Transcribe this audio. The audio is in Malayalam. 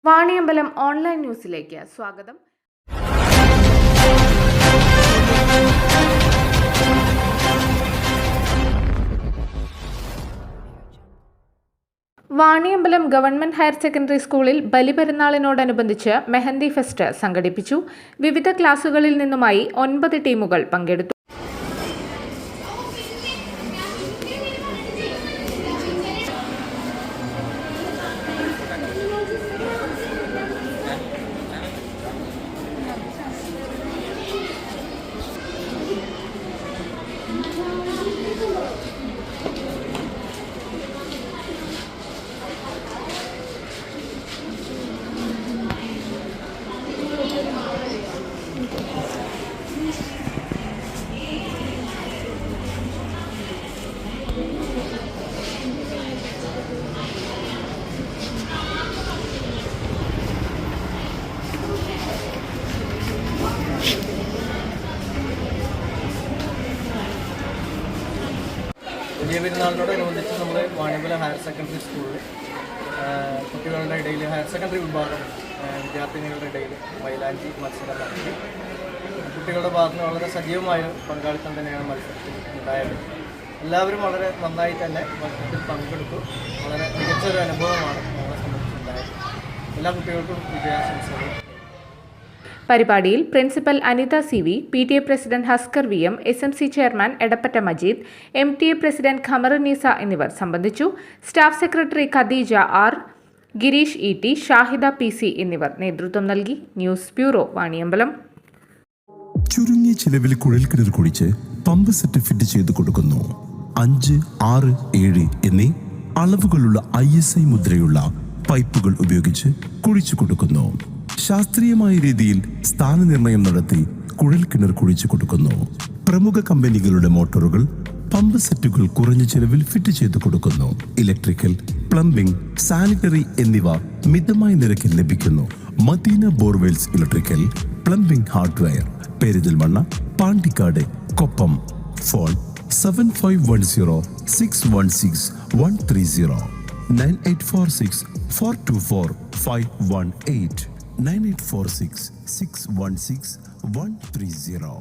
വാണിയമ്പലം ഓൺലൈൻ ന്യൂസിലേക്ക് സ്വാഗതം. വാണിയമ്പലം ഗവൺമെന്റ് ഹയർ സെക്കൻഡറി സ്കൂളിൽ ബലിപെരുന്നാളിനോടനുബന്ധിച്ച് മെഹന്തി ഫെസ്റ്റ് സംഘടിപ്പിച്ചു. വിവിധ ക്ലാസുകളിൽ നിന്നുമായി 9 ടീമുകൾ പങ്കെടുത്തു. വലിയ പെരുന്നാളിനോടനുബന്ധിച്ച് നമ്മൾ വാണിയമ്പലം ഹയർ സെക്കൻഡറി സ്കൂളിൽ കുട്ടികളുടെ ഇടയിൽ ഹയർ സെക്കൻഡറി വിഭാഗം വിദ്യാർത്ഥിനികളുടെ ഇടയിൽ മൈലാഞ്ചി മത്സരം നടത്തി. കുട്ടികളുടെ ഭാഗത്ത് നിന്ന് വളരെ സജീവമായ പങ്കാളിത്തം തന്നെയാണ് മത്സരത്തിൽ ഉണ്ടായത്. എല്ലാവരും വളരെ നന്നായി തന്നെ മത്സരത്തിൽ പങ്കെടുത്തു. വളരെ മികച്ചൊരു അനുഭവമാണ് ഞങ്ങളെ സംബന്ധിച്ചുണ്ടായത്. എല്ലാ കുട്ടികൾക്കും വിജയാശംസകൾ. പരിപാടിയിൽ principal Anitha CV, PTA president Haskar VM, SMC chairman Edappatta Majeed, MTA president Khamarunnisa എന്നിവർ സംബന്ധിച്ചു. Staff secretary Khadeeja R, Gireesh ET, Shahida PC എന്നിവർ നേതൃത്വം നൽകി. News bureau, Vaniyambalam. ചുരുങ്ങിയ ചിലവിൽ കുഴൽക്കിണർ കുഴിച്ച് പമ്പ് സെറ്റ് ഫിറ്റ് ചെയ്ത് കൊടുക്കുന്നു. 5, 6, 7 എന്നീ അളവുകളുള്ള ISI മുദ്രയുള്ള പൈപ്പുകൾ ഉപയോഗിച്ച് കുഴിച്ചു കൊടുക്കുന്നു. ശാസ്ത്രീയമായ രീതിയിൽ സ്ഥാനനിർണയം നടത്തി കുഴൽക്കിണർ കുഴിച്ചു കൊടുക്കുന്നു. പ്രമുഖ കമ്പനികളുടെ മോട്ടോറുകൾ, പമ്പ് സെറ്റുകൾ കുറഞ്ഞ ചിലവിൽ ഫിറ്റ് ചെയ്ത് കൊടുക്കുന്നു. ഇലക്ട്രിക്കൽ, പ്ലംബിംഗ്, സാനിറ്ററി എന്നിവ മിതമായ നിരക്കിൽ ലഭിക്കുന്നു. Madeena borewells electrical, plumbing hardware, Perinthalmanna, Pandikkad, Koppam. Phone 7510 616 130 9846 424 518 9846 616 130.